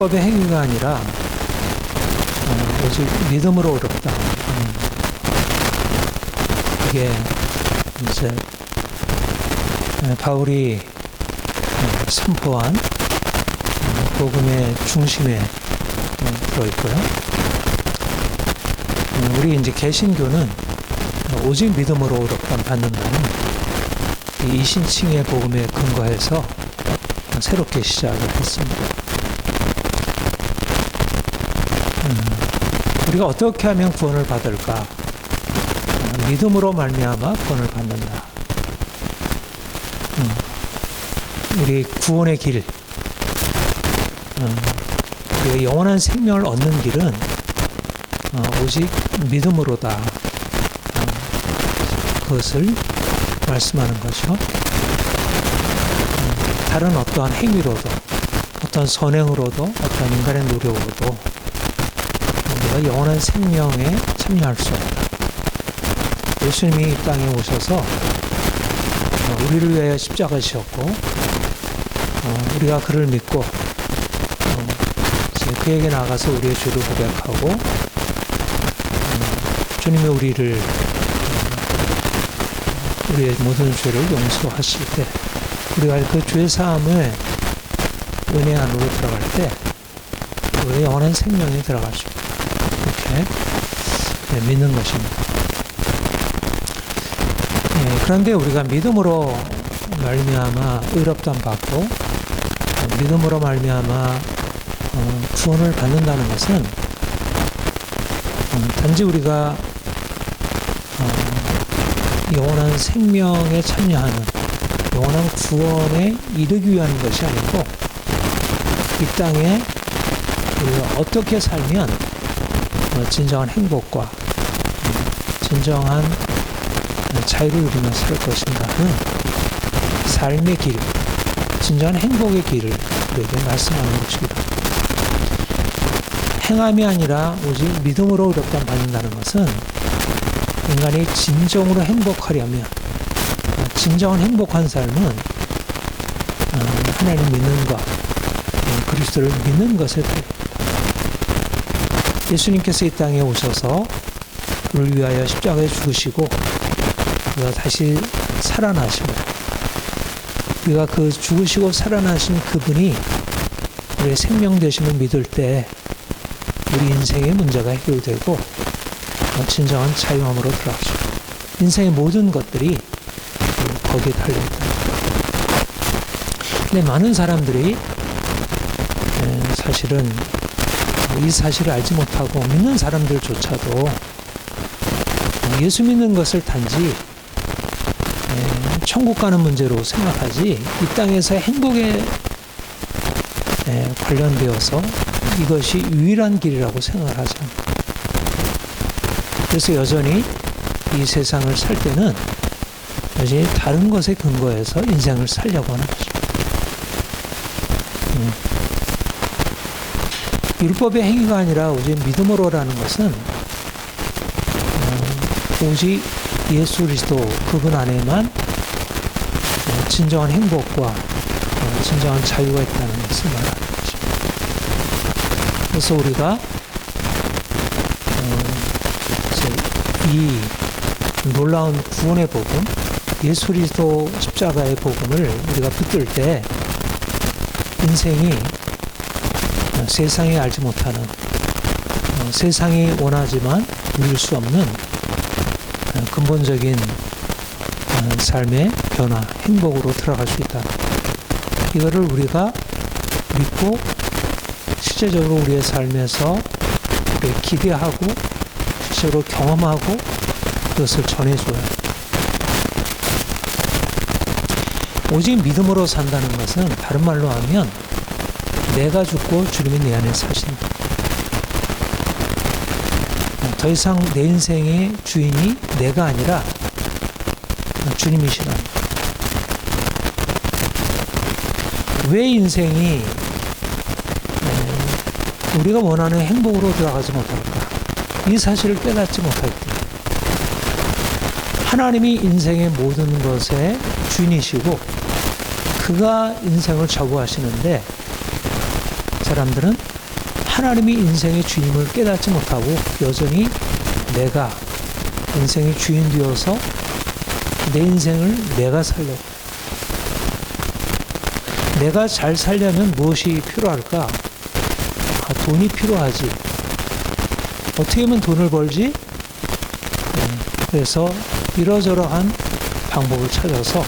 법의 행위가 아니라 오직 믿음으로 어렵다. 이게 이제 바울이 선포한 복음의 중심에 들어있고요. 우리 이제 개신교는 오직 믿음으로 어렵다 받는다는 이 신칭의 복음에 근거해서 새롭게 시작을 했습니다. 우리가 어떻게 하면 구원을 받을까? 믿음으로 말미암아 구원을 받는다. 우리 구원의 길, 우리가 영원한 생명을 얻는 길은 오직 믿음으로다. 그것을 말씀하는 거죠. 다른 어떠한 행위로도, 어떤 선행으로도, 어떤 인간의 노력으로도 우리가 영원한 생명에 참여할 수 없다. 예수님이 이 땅에 오셔서 우리를 위하여 십자가 지셨고 우리가 그를 믿고 그에게 나가서 우리의 죄를 고백하고 주님이 우리의 모든 죄를 용서하실 때 우리가 그 죄 사함의 은혜 안으로 들어갈 때 우리의 영원한 생명에 들어갈 수 있다. 이렇게 믿는 것입니다. 그런데 우리가 믿음으로 말미암아 의롭다함 받고 믿음으로 말미암아 구원을 받는다는 것은 단지 우리가 영원한 생명에 참여하는 영원한 구원에 이르기 위한 것이 아니고 이 땅에 우리가 어떻게 살면 진정한 행복과 진정한 자유를 누리며 살 것인가 하는 삶의 길, 진정한 행복의 길을 우리에게 말씀하는 것입니다. 행함이 아니라 오직 믿음으로 의롭다함 받는다는 것은 인간이 진정으로 행복하려면 진정한 행복한 삶은 하나님 믿는 것, 그리스도를 믿는 것에 달립니다. 예수님께서 이 땅에 오셔서 우리를 위하여 십자가에 죽으시고 우리가 다시 살아나시고 우리가 그 죽으시고 살아나신 그분이 우리의 생명 되심을 믿을 때 우리 인생의 문제가 해결되고 진정한 자유함으로 들어가시고 인생의 모든 것들이 거기에 달려있다. 근데 많은 사람들이 사실은 이 사실을 알지 못하고 믿는 사람들조차도 예수 믿는 것을 단지 천국 가는 문제로 생각하지 이 땅에서의 행복에 관련되어서 이것이 유일한 길이라고 생각을 하지 않습니다. 그래서 여전히 이 세상을 살 때는 여전히 다른 것에 근거해서 인생을 살려고 하는 것입니다. 율법의 행위가 아니라 오직 믿음으로라는 것은 오직 예수 그리스도 그분 안에만 진정한 행복과 진정한 자유가 있다는 것을 말하는 것입니다. 그래서 우리가 이 놀라운 구원의 복음, 예수 그리스도 십자가의 복음을 우리가 붙들 때 인생이 세상이 알지 못하는 세상이 원하지만 누릴 수 없는 근본적인 삶의 변화, 행복으로 들어갈 수 있다. 이거를 우리가 믿고 실제적으로 우리의 삶에서 기대하고 실제로 경험하고 그것을 전해줘야 합니다. 오직 믿음으로 산다는 것은 다른 말로 하면 내가 죽고 주님이 내 안에 사신다. 더 이상 내 인생의 주인이 내가 아니라 주님이시다. 왜 인생이 우리가 원하는 행복으로 들어가지 못할까? 이 사실을 깨닫지 못할 때 하나님이 인생의 모든 것의 주인이시고 그가 인생을 좌우하시는데 사람들은 하나님이 인생의 주임을 깨닫지 못하고 여전히 내가 인생의 주인 되어서 내 인생을 내가 살려고. 내가 잘 살려면 무엇이 필요할까? 돈이 필요하지. 어떻게 하면 돈을 벌지? 그래서 이러저러한 방법을 찾아서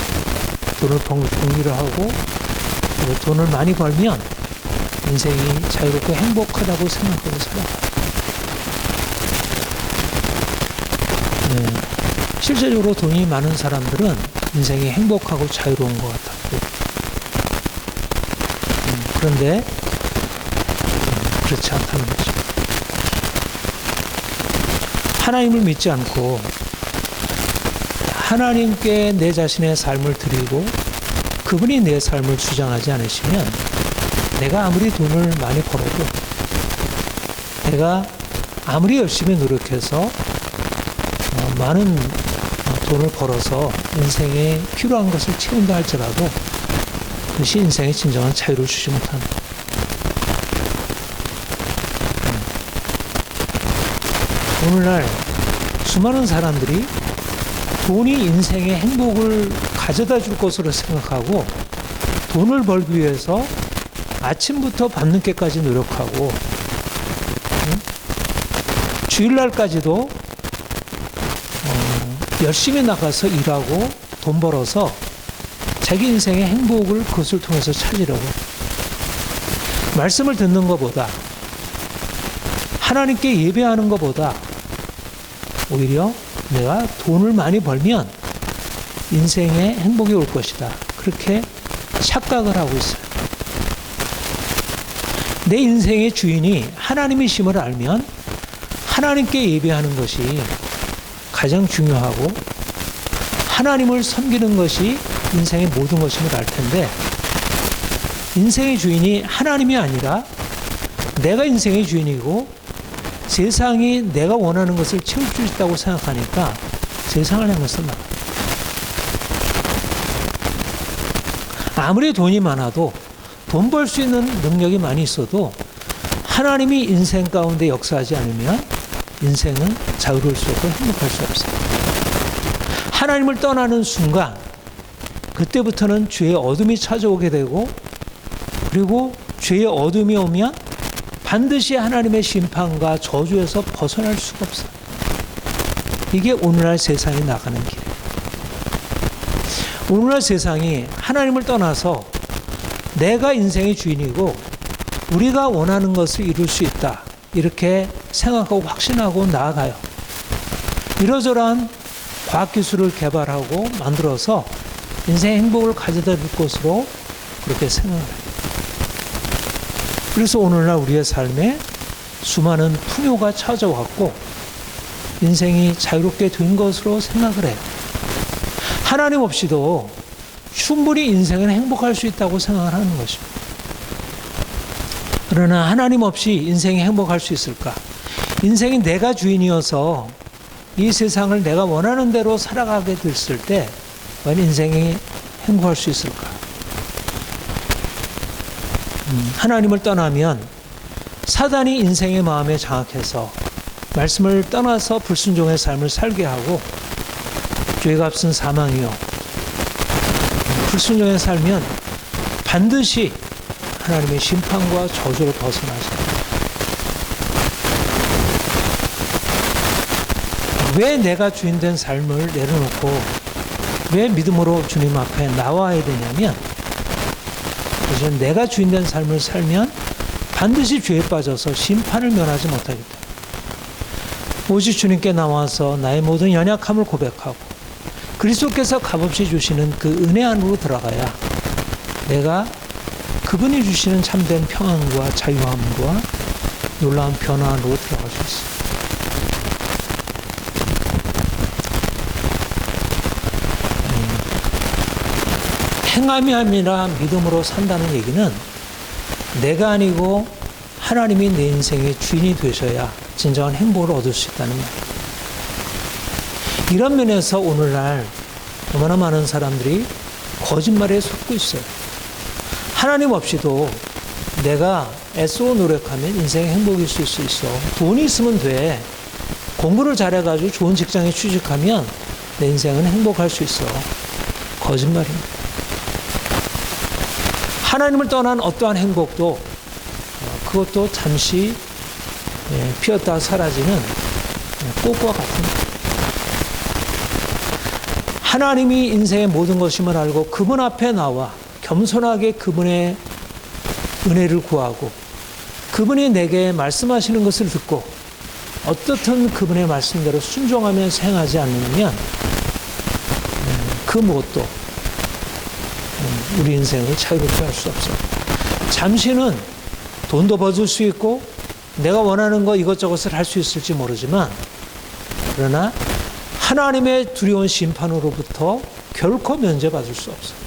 돈을 벌기를 하고, 돈을 많이 벌면 인생이 자유롭고 행복하다고 생각하고 살아가요. 실제적으로 돈이 많은 사람들은 인생이 행복하고 자유로운 것 같아요. 그런데 그렇지 않다는 거죠. 하나님을 믿지 않고 하나님께 내 자신의 삶을 드리고 그분이 내 삶을 주장하지 않으시면 내가 아무리 돈을 많이 벌어도, 내가 아무리 열심히 노력해서 많은 돈을 벌어서 인생에 필요한 것을 채운다 할지라도 그것이 인생의 진정한 자유를 주지 못한다. 오늘날 수많은 사람들이 돈이 인생의 행복을 가져다 줄 것으로 생각하고 돈을 벌기 위해서 아침부터 밤늦게까지 노력하고 주일날까지도 열심히 나가서 일하고 돈 벌어서 자기 인생의 행복을 그것을 통해서 찾으려고. 말씀을 듣는 것보다, 하나님께 예배하는 것보다 오히려 내가 돈을 많이 벌면 인생에 행복이 올 것이다, 그렇게 착각을 하고 있어요. 내 인생의 주인이 하나님이심을 알면 하나님께 예배하는 것이 가장 중요하고 하나님을 섬기는 것이 인생의 모든 것임을 알 텐데, 인생의 주인이 하나님이 아니라 내가 인생의 주인이고 세상이 내가 원하는 것을 채울 수 있다고 생각하니까 세상을 향해서 나가. 아무리 돈이 많아도, 돈 벌 수 있는 능력이 많이 있어도 하나님이 인생 가운데 역사하지 않으면 인생은 자유로울 수 없고 행복할 수 없어요. 하나님을 떠나는 순간 그때부터는 죄의 어둠이 찾아오게 되고, 그리고 죄의 어둠이 오면 반드시 하나님의 심판과 저주에서 벗어날 수가 없어요. 이게 오늘날 세상이 나가는 길이에요. 오늘날 세상이 하나님을 떠나서 내가 인생의 주인이고 우리가 원하는 것을 이룰 수 있다, 이렇게 생각하고 확신하고 나아가요. 이러저러한 과학기술을 개발하고 만들어서 인생의 행복을 가져다 줄 것으로 그렇게 생각해요. 그래서 오늘날 우리의 삶에 수많은 풍요가 찾아왔고 인생이 자유롭게 된 것으로 생각을 해요. 하나님 없이도 충분히 인생은 행복할 수 있다고 생각을 하는 것입니다. 그러나 하나님 없이 인생이 행복할 수 있을까? 인생이 내가 주인이어서 이 세상을 내가 원하는 대로 살아가게 됐을 때 과연 인생이 행복할 수 있을까? 하나님을 떠나면 사단이 인생의 마음에 장악해서 말씀을 떠나서 불순종의 삶을 살게 하고, 죄가 값은 사망이요, 불순종에 살면 반드시 하나님의 심판과 저주를 벗어나죠. 왜 내가 주인된 삶을 내려놓고 왜 믿음으로 주님 앞에 나와야 되냐면, 그래서 내가 주인된 삶을 살면 반드시 죄에 빠져서 심판을 면하지 못하기 때문에 오직 주님께 나와서 나의 모든 연약함을 고백하고 그리스도께서 값없이 주시는 그 은혜 안으로 들어가야 내가 그분이 주시는 참된 평안과 자유함과 놀라운 변화 안으로 들어갈 수 있습니다. 행함이 아니라 믿음으로 산다는 얘기는 내가 아니고 하나님이 내 인생의 주인이 되셔야 진정한 행복을 얻을 수 있다는 말이에요. 이런 면에서 오늘날 얼마나 많은 사람들이 거짓말에 속고 있어요. 하나님 없이도 내가 애쓰고 노력하면 인생의 행복이 있을 수 있어. 돈이 있으면 돼. 공부를 잘해가지고 좋은 직장에 취직하면 내 인생은 행복할 수 있어. 거짓말입니다. 하나님을 떠난 어떠한 행복도 그것도 잠시 피었다 사라지는 꽃과 같습니다. 하나님이 인생의 모든 것임을 알고 그분 앞에 나와 겸손하게 그분의 은혜를 구하고 그분이 내게 말씀하시는 것을 듣고 어떻든 그분의 말씀대로 순종하면서 행하지 않으면 그 무엇도 우리 인생을 자유롭게 할 수 없어요. 잠시는 돈도 벌 수 있고 내가 원하는 거 이것저것을 할 수 있을지 모르지만 그러나 하나님의 두려운 심판으로부터 결코 면제받을 수 없어요.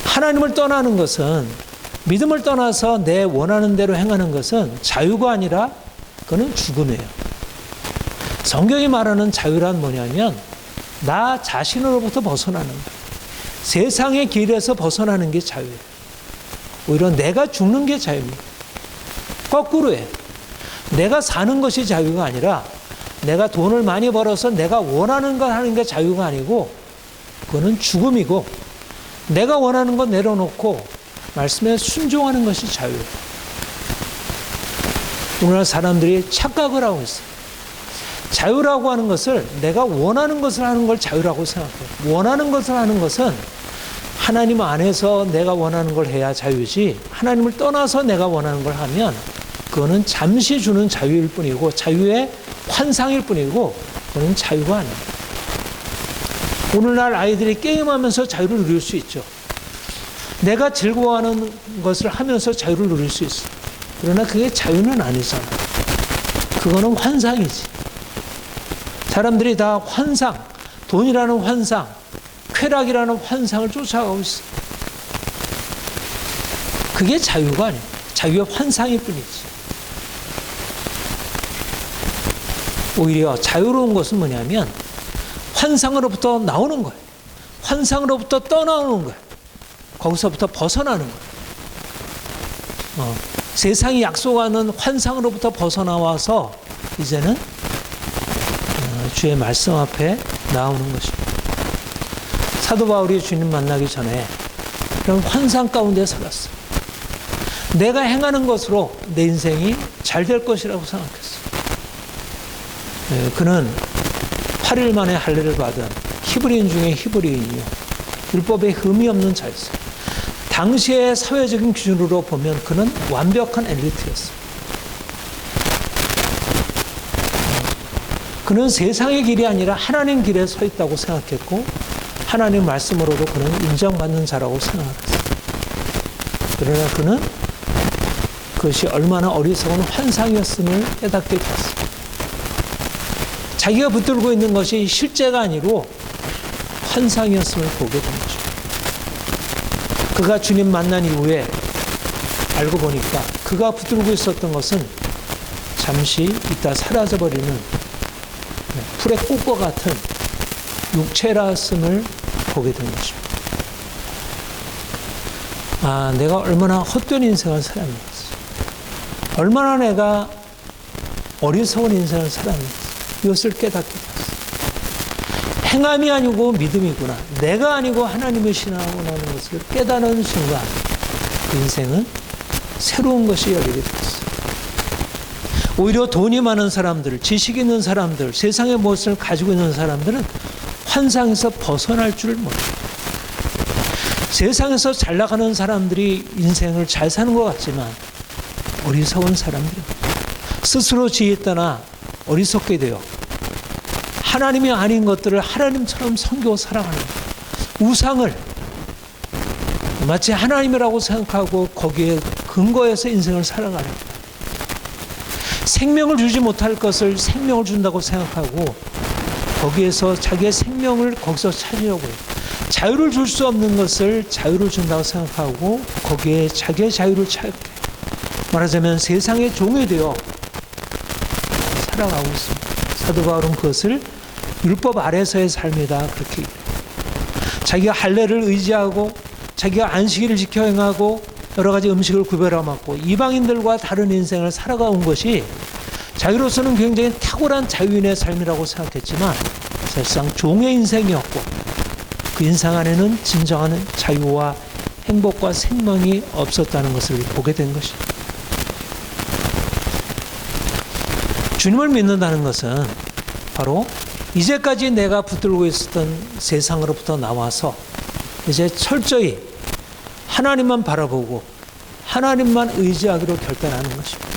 하나님을 떠나는 것은 믿음을 떠나서 내 원하는 대로 행하는 것은 자유가 아니라 그건 죽음이에요. 성경이 말하는 자유란 뭐냐면 나 자신으로부터 벗어나는 거예요. 세상의 길에서 벗어나는 게 자유예요. 오히려 내가 죽는 게 자유입니다. 거꾸로예요. 내가 사는 것이 자유가 아니라 내가 돈을 많이 벌어서 내가 원하는 걸 하는 게 자유가 아니고 그거는 죽음이고 내가 원하는 건 내려놓고 말씀에 순종하는 것이 자유예요. 오늘날 사람들이 착각을 하고 있어요. 자유라고 하는 것을 내가 원하는 것을 하는 걸 자유라고 생각해요. 원하는 것을 하는 것은 하나님 안에서 내가 원하는 걸 해야 자유지 하나님을 떠나서 내가 원하는 걸 하면 그거는 잠시 주는 자유일 뿐이고 자유의 환상일 뿐이고 그거는 자유가 아닙니다. 오늘날 아이들이 게임하면서 자유를 누릴 수 있죠. 내가 즐거워하는 것을 하면서 자유를 누릴 수 있어. 그러나 그게 자유는 아니잖아. 그거는 환상이지. 사람들이 다 환상, 돈이라는 환상, 쾌락이라는 환상을 쫓아가고 있어. 그게 자유가 아니야. 자유의 환상일 뿐이지. 오히려 자유로운 것은 뭐냐면 환상으로부터 나오는 거예요. 환상으로부터 떠나오는 거예요. 거기서부터 벗어나는 거예요. 세상이 약속하는 환상으로부터 벗어나와서 이제는 주의 말씀 앞에 나오는 것입니다. 사도 바울이 주님 만나기 전에 그런 환상 가운데 살았어요. 내가 행하는 것으로 내 인생이 잘 될 것이라고 생각했어요. 그는 8일 만에 할례를 받은 히브리인 중에 히브리인이요. 율법에 흠이 없는 자였어요. 당시의 사회적인 기준으로 보면 그는 완벽한 엘리트였어요. 그는 세상의 길이 아니라 하나님 길에 서 있다고 생각했고 하나님 말씀으로도 그는 인정받는 자라고 생각했어요. 그러나 그는 그것이 얼마나 어리석은 환상이었음을 깨닫게 되었어요. 자기가 붙들고 있는 것이 실제가 아니고 환상이었음을 보게 된 거죠. 그가 주님 만난 이후에 알고 보니까 그가 붙들고 있었던 것은 잠시 있다 사라져버리는 풀의 꽃과 같은 육체라음을 보게 된 것입니다. 아, 내가 얼마나 헛된 인생을 살았는지, 얼마나 내가 어리석은 인생을 살았는지 이것을 깨닫게 되었어요. 행함이 아니고 믿음이구나. 내가 아니고 하나님을 신앙하고나는 것을 깨닫는 순간 그 인생은 새로운 것이 열리게 되었어요. 오히려 돈이 많은 사람들, 지식 있는 사람들, 세상의 무엇을 가지고 있는 사람들은 환상에서 벗어날 줄 몰라요. 세상에서 잘 나가는 사람들이 인생을 잘 사는 것 같지만 어리석은 사람들입니다. 스스로 지혜 떠나 어리석게 되어 하나님이 아닌 것들을 하나님처럼 섬기고 살아가는 우상을 마치 하나님이라고 생각하고 거기에 근거해서 인생을 살아가는 생명을 주지 못할 것을 생명을 준다고 생각하고 거기에서 자기의 생명을 거기서 찾으려고 해요. 자유를 줄 수 없는 것을 자유를 준다고 생각하고 거기에 자기의 자유를 찾게 말하자면 세상의 종이 되어 살아가고 있습니다. 사도 바울은 그것을 율법 아래서의 삶이다 그렇게 얘기해요. 자기가 할례를 의지하고 자기가 안식일을 지켜 행하고 여러 가지 음식을 구별해 먹고 이방인들과 다른 인생을 살아가온 것이 자기로서는 굉장히 탁월한 자유인의 삶이라고 생각했지만 사실상 종의 인생이었고 그 인생 안에는 진정한 자유와 행복과 생명이 없었다는 것을 보게 된 것입니다. 주님을 믿는다는 것은 바로 이제까지 내가 붙들고 있었던 세상으로부터 나와서 이제 철저히 하나님만 바라보고 하나님만 의지하기로 결단하는 것입니다.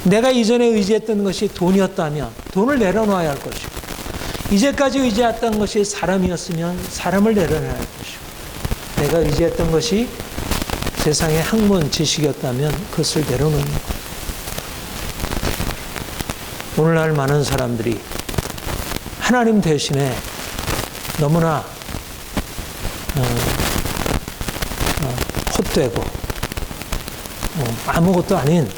내가 이전에 의지했던 것이 돈이었다면 돈을 내려놓아야 할 것이고 이제까지 의지했던 것이 사람이었으면 사람을 내려놔야 할 것이고 내가 의지했던 것이 세상의 학문, 지식이었다면 그것을 내려놓는 것. 오늘날 많은 사람들이 하나님 대신에 너무나 헛되고 아무것도 아닌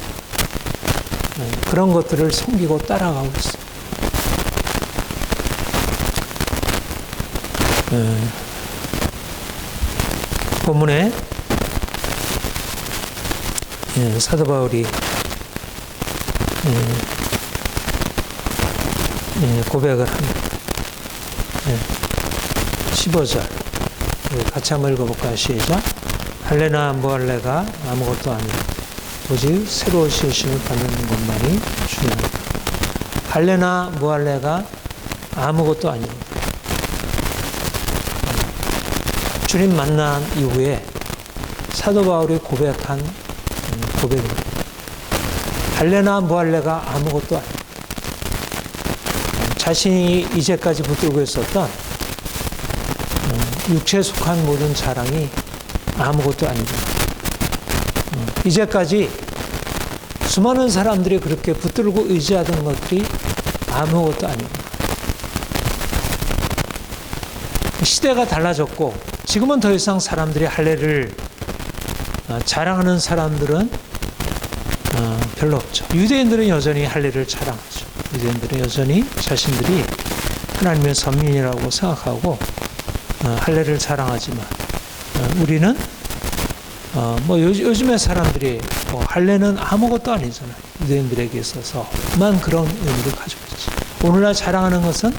그런 것들을 섬기고 따라가고 있습니다. 본문에 사도 바울이 고백을 합니다. 15절 같이 한번 읽어볼까요? 시작. 할례나 무할례가 아무것도 아니라 오직 새로 오심을 받는 것만이 중요합니다. 할례나 무할례가 아무것도 아닙니다. 주님 만난 이후에 사도 바울이 고백한 고백입니다. 할례나 무할례가 아무것도 아닙니다. 자신이 이제까지 붙들고 있었던 육체에 속한 모든 자랑이 아무것도 아닙니다. 이제까지 수많은 사람들이 그렇게 붙들고 의지하던 것들이 아무것도 아닙니다. 시대가 달라졌고 지금은 더 이상 사람들이 할례를 자랑하는 사람들은 별로 없죠. 유대인들은 여전히 할례를 자랑하죠. 유대인들은 여전히 자신들이 하나님의 선민이라고 생각하고 할례를 자랑하지만 우리는 요즘의 사람들이 할례는 아무것도 아니잖아요. 유대인들에게 있어서만 그런 의미를 가지고 있지. 오늘날 자랑하는 것은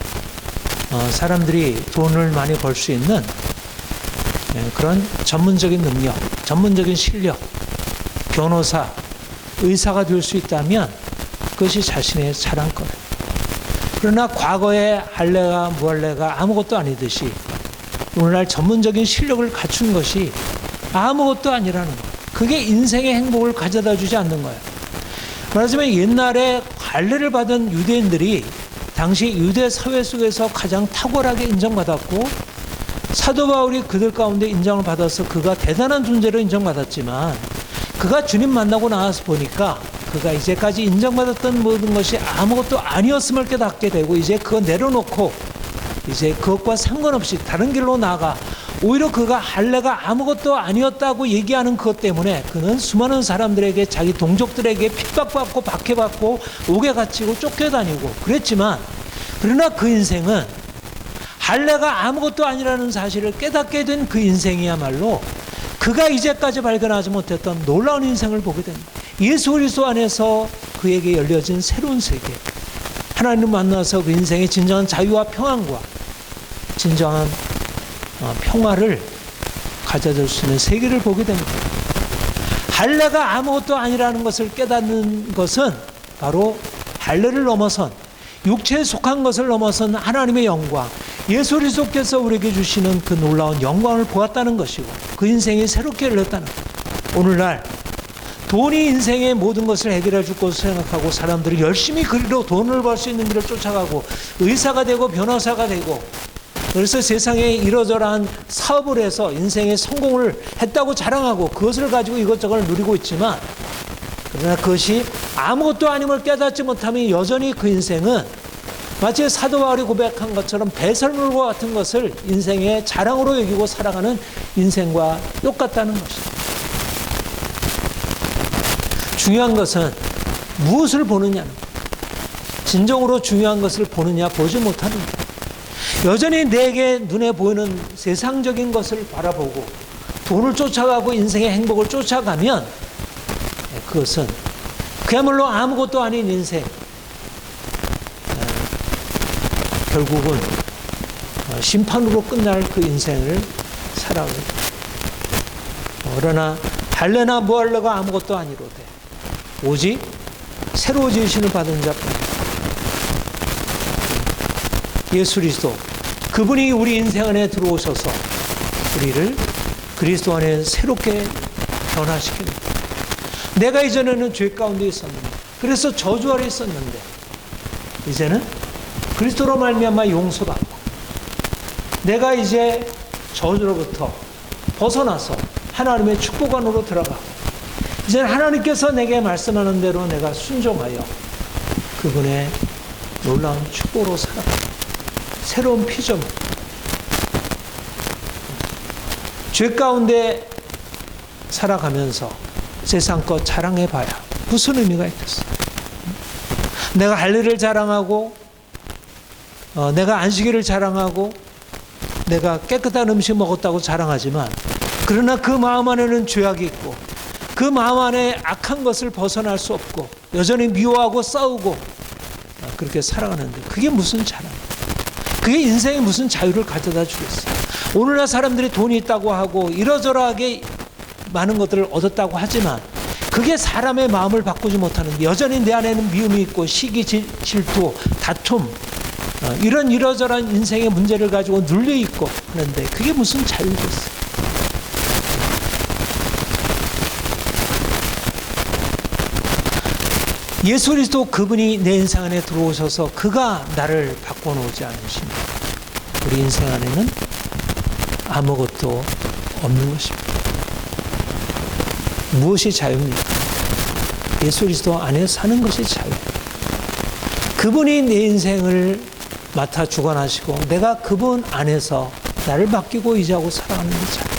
사람들이 돈을 많이 벌 수 있는 그런 전문적인 능력, 전문적인 실력, 변호사, 의사가 될 수 있다면 그것이 자신의 자랑거래예요. 그러나 과거의 할례가 무할례가 아무것도 아니듯이 오늘날 전문적인 실력을 갖춘 것이 아무것도 아니라는 거예요. 그게 인생의 행복을 가져다 주지 않는 거예요. 말하자면 옛날에 할례를 받은 유대인들이 당시 유대 사회 속에서 가장 탁월하게 인정받았고 사도 바울이 그들 가운데 인정을 받아서 그가 대단한 존재로 인정받았지만 그가 주님 만나고 나와서 보니까 그가 이제까지 인정받았던 모든 것이 아무것도 아니었음을 깨닫게 되고 이제 그거 내려놓고 이제 그것과 상관없이 다른 길로 나아가 오히려 그가 할례가 아무것도 아니었다고 얘기하는 그것 때문에 그는 수많은 사람들에게 자기 동족들에게 핍박받고 박해받고 옥에 갇히고 쫓겨다니고 그랬지만 그러나 그 인생은 할례가 아무것도 아니라는 사실을 깨닫게 된 그 인생이야말로 그가 이제까지 발견하지 못했던 놀라운 인생을 보게 됩니다. 예수 그리스도 안에서 그에게 열려진 새로운 세계, 하나님을 만나서 그 인생의 진정한 자유와 평안과 진정한 평화를 가져줄 수 있는 세계를 보게 됩니다. 할례가 아무것도 아니라는 것을 깨닫는 것은 바로 할례를 넘어선 육체에 속한 것을 넘어선 하나님의 영광, 예수 그리스도께서 우리에게 주시는 그 놀라운 영광을 보았다는 것이고 그 인생이 새롭게 열렸다는 것. 오늘날 돈이 인생의 모든 것을 해결해 줄 것을 생각하고 사람들이 열심히 그리로 돈을 벌 수 있는 길을 쫓아가고 의사가 되고 변호사가 되고 그래서 세상에 이러저러한 사업을 해서 인생의 성공을 했다고 자랑하고 그것을 가지고 이것저것 누리고 있지만 그러나 그것이 아무것도 아님을 깨닫지 못하면 여전히 그 인생은 마치 사도 바울이 고백한 것처럼 배설물과 같은 것을 인생의 자랑으로 여기고 살아가는 인생과 똑같다는 것입니다. 중요한 것은 무엇을 보느냐는 것. 진정으로 중요한 것을 보느냐 보지 못하는 것. 여전히 내게 눈에 보이는 세상적인 것을 바라보고 돈을 쫓아가고 인생의 행복을 쫓아가면 그것은 그야말로 아무것도 아닌 인생, 결국은 심판으로 끝날 그 인생을 살아가게 돼. 그러나 할례나 무할례가 아무것도 아니로되 오직 새로 지으심을 받은 자뿐이다. 예수 그리스도, 그분이 우리 인생 안에 들어오셔서 우리를 그리스도 안에 새롭게 변화시킵니다. 내가 이전에는 죄 가운데 있었는데, 그래서 저주 아래 있었는데, 이제는 그리스도로 말미암아 용서받고, 내가 이제 저주로부터 벗어나서 하나님의 축복 안으로 들어가고, 이제는 하나님께서 내게 말씀하는 대로 내가 순종하여 그분의 놀라운 축복으로 살아가고, 새로운 피조물, 죄 가운데 살아가면서 세상 것 자랑해봐야 무슨 의미가 있겠어? 내가 할례를 자랑하고, 내가 안식일을 자랑하고, 내가 깨끗한 음식 먹었다고 자랑하지만, 그러나 그 마음 안에는 죄악이 있고, 그 마음 안에 악한 것을 벗어날 수 없고, 여전히 미워하고 싸우고 그렇게 살아가는데 그게 무슨 자랑이야? 그게 인생에 무슨 자유를 가져다 주겠어요? 오늘날 사람들이 돈이 있다고 하고 이러저러하게 많은 것들을 얻었다고 하지만 그게 사람의 마음을 바꾸지 못하는데, 여전히 내 안에는 미움이 있고 시기, 질투, 다툼, 이런 이러저러한 인생의 문제를 가지고 눌려있고 하는데 그게 무슨 자유겠어요? 예수 그리스도, 그분이 내 인생 안에 들어오셔서 그가 나를 바꿔놓지 않으시면 우리 인생 안에는 아무것도 없는 것입니다. 무엇이 자유입니까? 예수 그리스도 안에 사는 것이 자유입니다. 그분이 내 인생을 맡아 주관하시고 내가 그분 안에서 나를 맡기고 의지하고 살아가는 게 자유.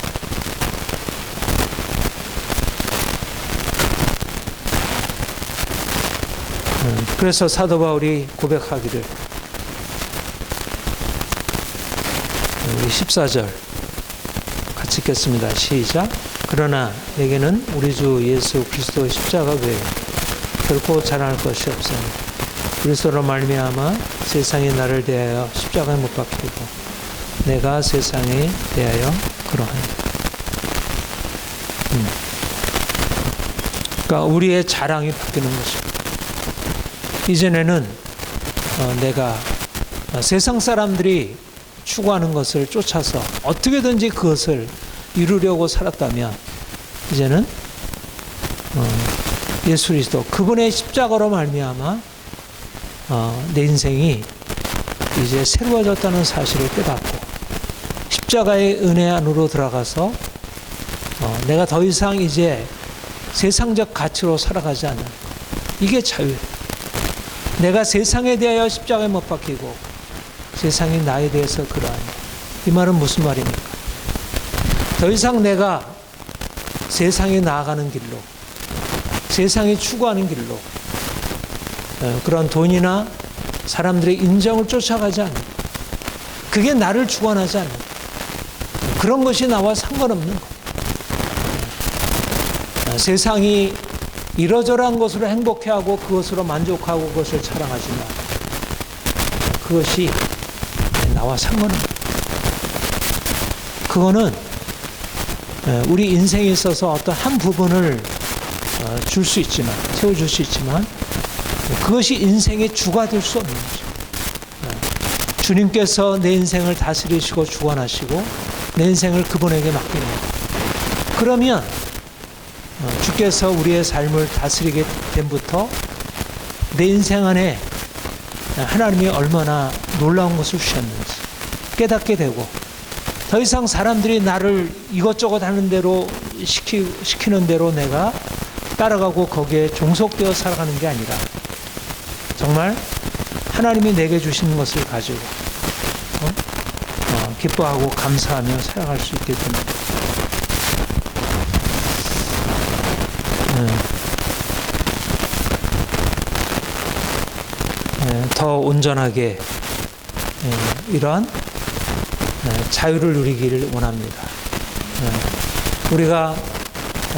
그래서 사도 바울이 고백하기를, 우리 14절 같이 읽겠습니다. 시작. 그러나 내게는 우리 주 예수 그리스도의 십자가 외에 결코 자랑할 것이 없으니 그리스도로 말미암아 세상이 나를 대하여 십자가에 못 박히고 내가 세상에 대하여 그러하니. 그러니까 우리의 자랑이 바뀌는 것입니다. 이전에는 내가 세상 사람들이 추구하는 것을 쫓아서 어떻게든지 그것을 이루려고 살았다면, 이제는 예수 그리스도, 그분의 십자가로 말미암아 내 인생이 이제 새로워졌다는 사실을 깨닫고 십자가의 은혜 안으로 들어가서 내가 더 이상 이제 세상적 가치로 살아가지 않는 것, 이게 자유예요. 내가 세상에 대하여 십자가에 못 박히고 세상이 나에 대해서 그러하니. 이 말은 무슨 말입니까? 더 이상 내가 세상에 나아가는 길로, 세상이 추구하는 길로 그런 돈이나 사람들의 인정을 쫓아가지 않는, 그게 나를 주관하지 않는, 그런 것이 나와 상관없는 것. 세상이 이러저러한 것으로 행복해하고 그것으로 만족하고 그것을 자랑하지만 그것이 나와 상관없는, 그거는 우리 인생에 있어서 어떤 한 부분을 줄 수 있지만, 채워줄 수 있지만 그것이 인생의 주가 될 수 없는 거죠. 주님께서 내 인생을 다스리시고 주관하시고 내 인생을 그분에게 맡기는 거예요. 그러면 주께서 우리의 삶을 다스리게 됨부터 내 인생 안에 하나님이 얼마나 놀라운 것을 주셨는지 깨닫게 되고, 더 이상 사람들이 나를 이것저것 하는 대로 시키는 대로 내가 따라가고 거기에 종속되어 살아가는 게 아니라 정말 하나님이 내게 주신 것을 가지고 기뻐하고 감사하며 살아갈 수 있게 됩니다. 더 온전하게 이러한 자유를 누리기를 원합니다. 우리가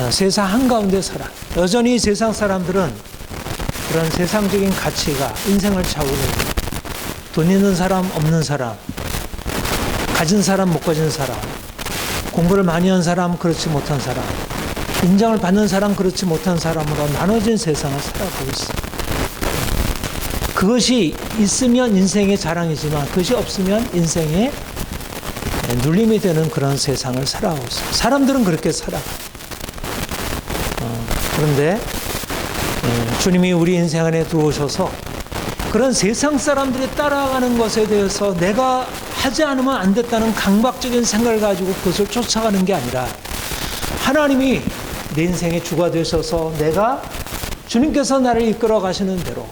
세상 한가운데 살아. 여전히 세상 사람들은 그런 세상적인 가치가 인생을 좌우하고, 돈 있는 사람, 없는 사람, 가진 사람, 못 가진 사람, 공부를 많이 한 사람, 그렇지 못한 사람, 인정을 받는 사람, 그렇지 못한 사람으로 나눠진 세상을 살아가고 있어. 그것이 있으면 인생의 자랑이지만 그것이 없으면 인생의 눌림이 되는 그런 세상을 살아가고 있어. 사람들은 그렇게 살아가. 그런데 주님이 우리 인생 안에 들어오셔서 그런 세상 사람들이 따라가는 것에 대해서 내가 하지 않으면 안 됐다는 강박적인 생각을 가지고 그것을 쫓아가는 게 아니라, 하나님이 내 인생의 주가 되셔서 내가 주님께서 나를 이끌어 가시는 대로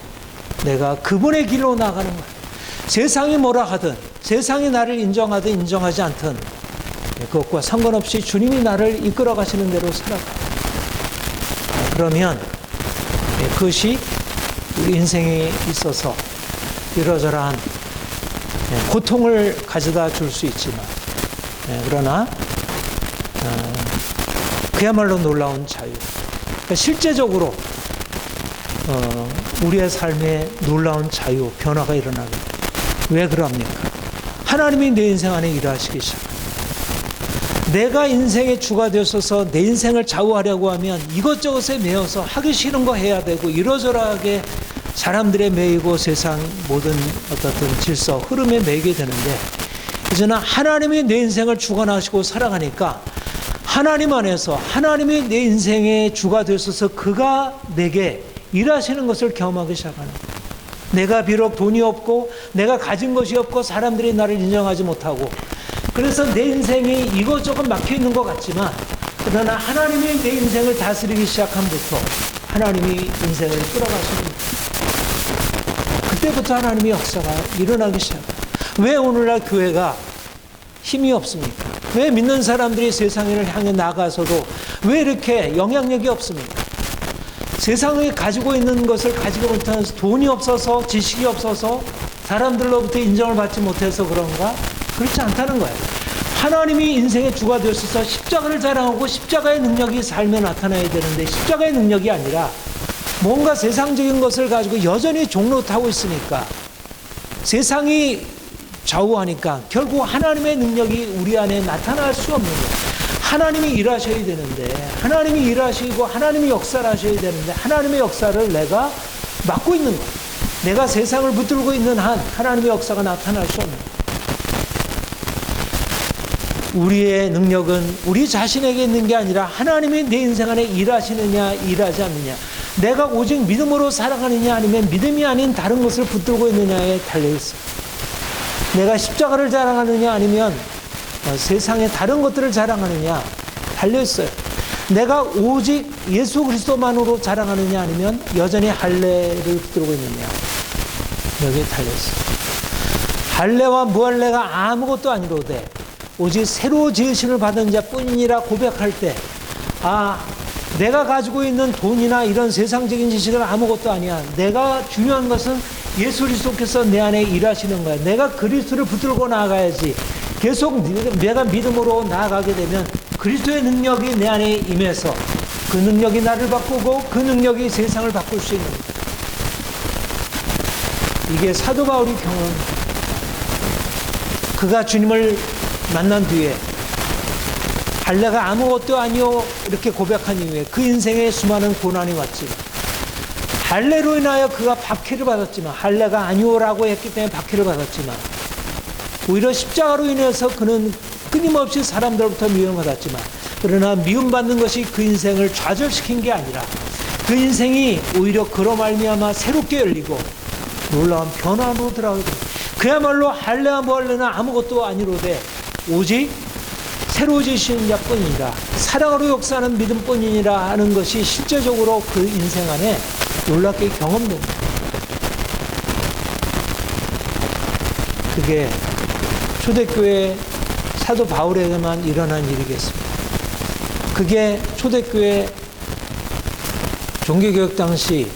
내가 그분의 길로 나가는 거야. 세상이 뭐라 하든, 세상이 나를 인정하든 인정하지 않든 그것과 상관없이 주님이 나를 이끌어 가시는 대로 살아가. 그러면 그것이 우리 인생에 있어서 이러저러한 고통을 가져다 줄 수 있지만, 그러나 그야말로 놀라운 자유. 그러니까 실제적으로 우리의 삶에 놀라운 자유, 변화가 일어나게 돼요. 왜 그럽니까? 하나님이 내 인생 안에 일하시기 시작합니다. 내가 인생의 주가 되어서 내 인생을 좌우하려고 하면 이것저것에 매여서 하기 싫은 거 해야 되고, 이러저러하게 사람들에 매이고 세상 모든 어떤 질서, 흐름에 매이게 되는데, 이제는 하나님이 내 인생을 주관하시고 살아가니까 하나님 안에서 하나님이 내 인생의 주가 되어서 그가 내게 일하시는 것을 경험하기 시작하는 거예요. 내가 비록 돈이 없고 내가 가진 것이 없고 사람들이 나를 인정하지 못하고, 그래서 내 인생이 이것저것 막혀있는 것 같지만, 그러나 하나님이 내 인생을 다스리기 시작함부터 하나님이 인생을 끌어가시는 거예요. 그때부터 하나님의 역사가 일어나기 시작해요. 왜 오늘날 교회가 힘이 없습니까? 왜 믿는 사람들이 세상을 향해 나가서도 왜 이렇게 영향력이 없습니까? 세상에 가지고 있는 것을 가지고 못하는, 돈이 없어서, 지식이 없어서, 사람들로부터 인정을 받지 못해서 그런가? 그렇지 않다는 거예요. 하나님이 인생의 주가 되어서 십자가를 자랑하고 십자가의 능력이 삶에 나타나야 되는데, 십자가의 능력이 아니라 뭔가 세상적인 것을 가지고 여전히 종로 타고 있으니까, 세상이 좌우하니까 결국 하나님의 능력이 우리 안에 나타날 수 없는 거예요. 하나님이 일하셔야 되는데, 하나님이 일하시고 하나님이 역사를 하셔야 되는데, 하나님의 역사를 내가 막고 있는 거예요. 내가 세상을 붙들고 있는 한 하나님의 역사가 나타날 수 없는 거예요. 우리의 능력은 우리 자신에게 있는 게 아니라 하나님이 내 인생 안에 일하시느냐 일하지 않느냐, 내가 오직 믿음으로 살아가느냐 아니면 믿음이 아닌 다른 것을 붙들고 있느냐에 달려있어요. 내가 십자가를 자랑하느냐 아니면 세상의 다른 것들을 자랑하느냐 달려있어요. 내가 오직 예수 그리스도만으로 자랑하느냐 아니면 여전히 할례를 붙들고 있느냐, 여기에 달려있어요. 할례와 무할례가 아무것도 아니로되 오직 새로 지으심을 받은 자뿐이니라 고백할 때, 내가 가지고 있는 돈이나 이런 세상적인 지식은 아무것도 아니야. 내가 중요한 것은 예수 그리스도께서 내 안에 일하시는 거야. 내가 그리스도를 붙들고 나아가야지. 계속 내가 믿음으로 나아가게 되면 그리스도의 능력이 내 안에 임해서 그 능력이 나를 바꾸고 그 능력이 세상을 바꿀 수 있는 거야. 이게 사도 바울이 경험. 그가 주님을 만난 뒤에 할례가 아무것도 아니요 이렇게 고백한 이후에 그 인생에 수많은 고난이 왔지. 할례로 인하여 그가 박해를 받았지만, 할례가 아니오라고 했기 때문에 박해를 받았지만, 오히려 십자가로 인해서 그는 끊임없이 사람들로부터 미움을 받았지만, 그러나 미움받는 것이 그 인생을 좌절시킨 게 아니라 그 인생이 오히려 그로 말미암아 새롭게 열리고 놀라운 변화로 들어가게 됩니다. 그야말로 할례와 무할례는 아무것도 아니로되 오직 새로 지으신 자뿐이니라, 사랑으로 역사하는 믿음뿐이니라 하는 것이 실제적으로 그 인생 안에 놀랍게 경험됩니다. 그게 초대교회 사도 바울에게만 일어난 일이겠습니다. 그게 초대교회 종교개혁 당시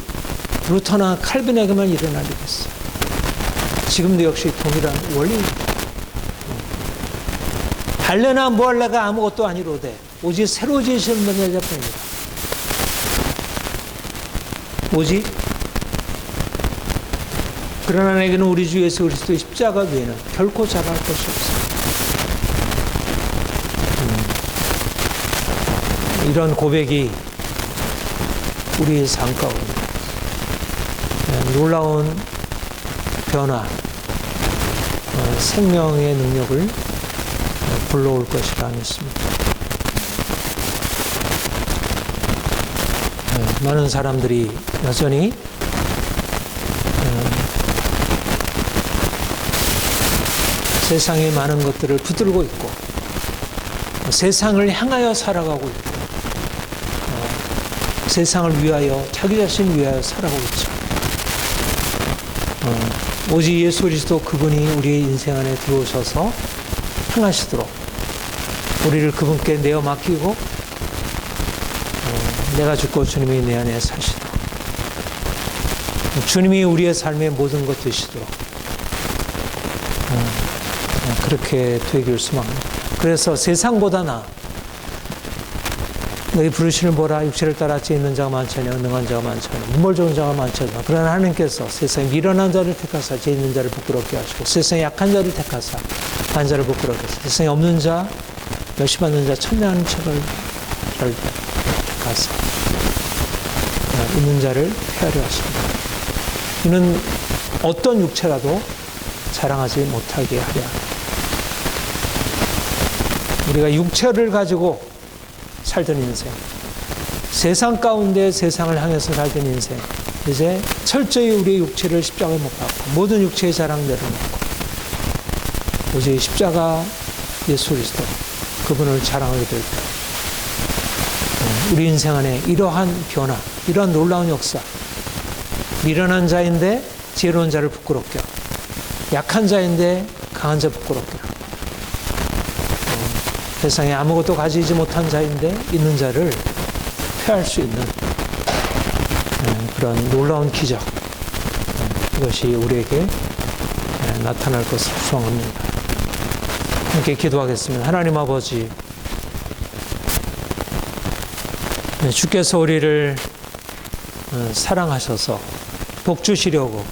루터나 칼빈에게만 일어난 일이겠어요. 지금도 역시 동일한 원리입니다. 할례나 무할례가 아무것도 아니로되 오직 새로 지으시는 분의 자뿐입니다. 오직 그러나 내게는 우리 주 예수 그리스도의 십자가 외에는 결코 자랑할 것이 없습니다. 이런 고백이 우리의 삶 가운데 놀라운 변화, 생명의 능력을 불러올 것이라 믿습니다. 많은 사람들이 여전히 세상의 많은 것들을 붙들고 있고 세상을 향하여 살아가고 있고 세상을 위하여 자기 자신을 위하여 살아가고 있죠. 오직 예수 그리스도 그분이 우리의 인생 안에 들어오셔서 행하시도록 우리를 그분께 내어 맡기고 내가 죽고 주님이 내 안에 사시도록 주님이 우리의 삶의 모든 것 되시도록 그렇게 되길 소망합니다. 그래서 세상보다 나아 너희 부르시는 보라 육체를 따라 죄 있는 자가 많잖냐 능한 자가 많잖냐 문벌 좋은 자가 많잖냐 그러나 하나님께서 세상에 미련한 자를 택하사 죄 있는 자를 부끄럽게 하시고 세상에 약한 자를 택하사 한 자를 부끄럽게 하시고 세상에 없는 자 멸시받는 자 천명하는 책을 택하사 있는 자를 폐하려 하십니다. 이는 어떤 육체라도 자랑하지 못하게 하려 우리가 육체를 가지고 살던 인생, 세상 가운데 세상을 향해서 살던 인생, 이제 철저히 우리의 육체를 십자가에 못 박고 모든 육체의 자랑 내려놓고 오직 십자가 예수 그리스도 그분을 자랑하게 될 때 우리 인생 안에 이러한 변화, 이러한 놀라운 역사, 미련한 자인데 지혜로운 자를 부끄럽게 하고 약한 자인데 강한 자 부끄럽게 하고 세상에 아무것도 가지지 못한 자인데 있는 자를 폐할 수 있는 그런 놀라운 기적, 이것이 우리에게 나타날 것을 소망합니다. 함께 기도하겠습니다. 하나님 아버지, 주께서 우리를 사랑하셔서 복 주시려고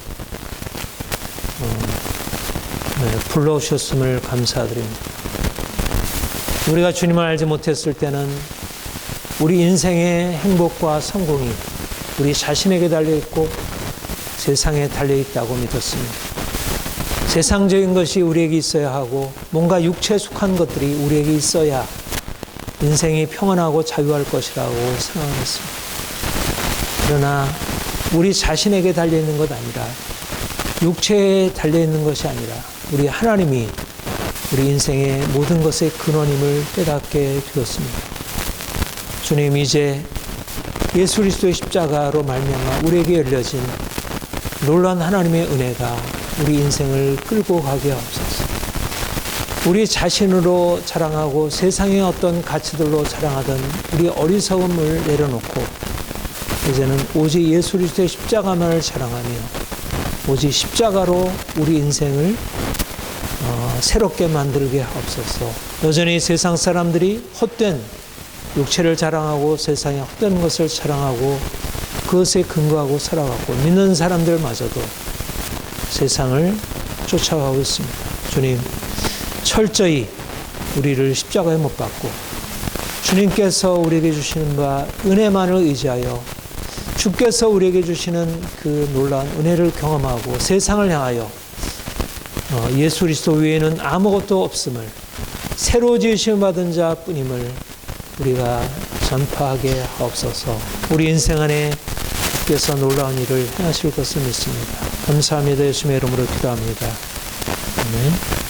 불러오셨음을 감사드립니다. 우리가 주님을 알지 못했을 때는 우리 인생의 행복과 성공이 우리 자신에게 달려있고 세상에 달려있다고 믿었습니다. 세상적인 것이 우리에게 있어야 하고 뭔가 육체에 속한 것들이 우리에게 있어야 인생이 평안하고 자유할 것이라고 생각했습니다. 그러나 우리 자신에게 달려있는 것 아니라 육체에 달려있는 것이 아니라 우리 하나님이 우리 인생의 모든 것의 근원임을 깨닫게 되었습니다. 주님, 이제 예수 그리스도의 십자가로 말미암아 우리에게 열려진 놀라운 하나님의 은혜가 우리 인생을 끌고 가게 하옵소서. 우리 자신으로 자랑하고 세상의 어떤 가치들로 자랑하던 우리 어리석음을 내려놓고 이제는 오직 예수 그리스도의 십자가만을 자랑하며 오직 십자가로 우리 인생을 새롭게 만들게 하옵소서. 여전히 세상 사람들이 헛된 육체를 자랑하고 세상에 헛된 것을 자랑하고 그것에 근거하고 살아가고 믿는 사람들마저도 세상을 쫓아가고 있습니다. 주님, 철저히 우리를 십자가에 못 박고 주님께서 우리에게 주시는 바 은혜만을 의지하여 주께서 우리에게 주시는 그 놀라운 은혜를 경험하고 세상을 향하여 예수 그리스도 외에는 아무것도 없음을 새로 지으심 받은 자뿐임을 우리가 전파하게 하옵소서. 우리 인생 안에 주께서 놀라운 일을 행하실 것을 믿습니다. 감사합니다. 예수님의 이름으로 기도합니다. 아멘.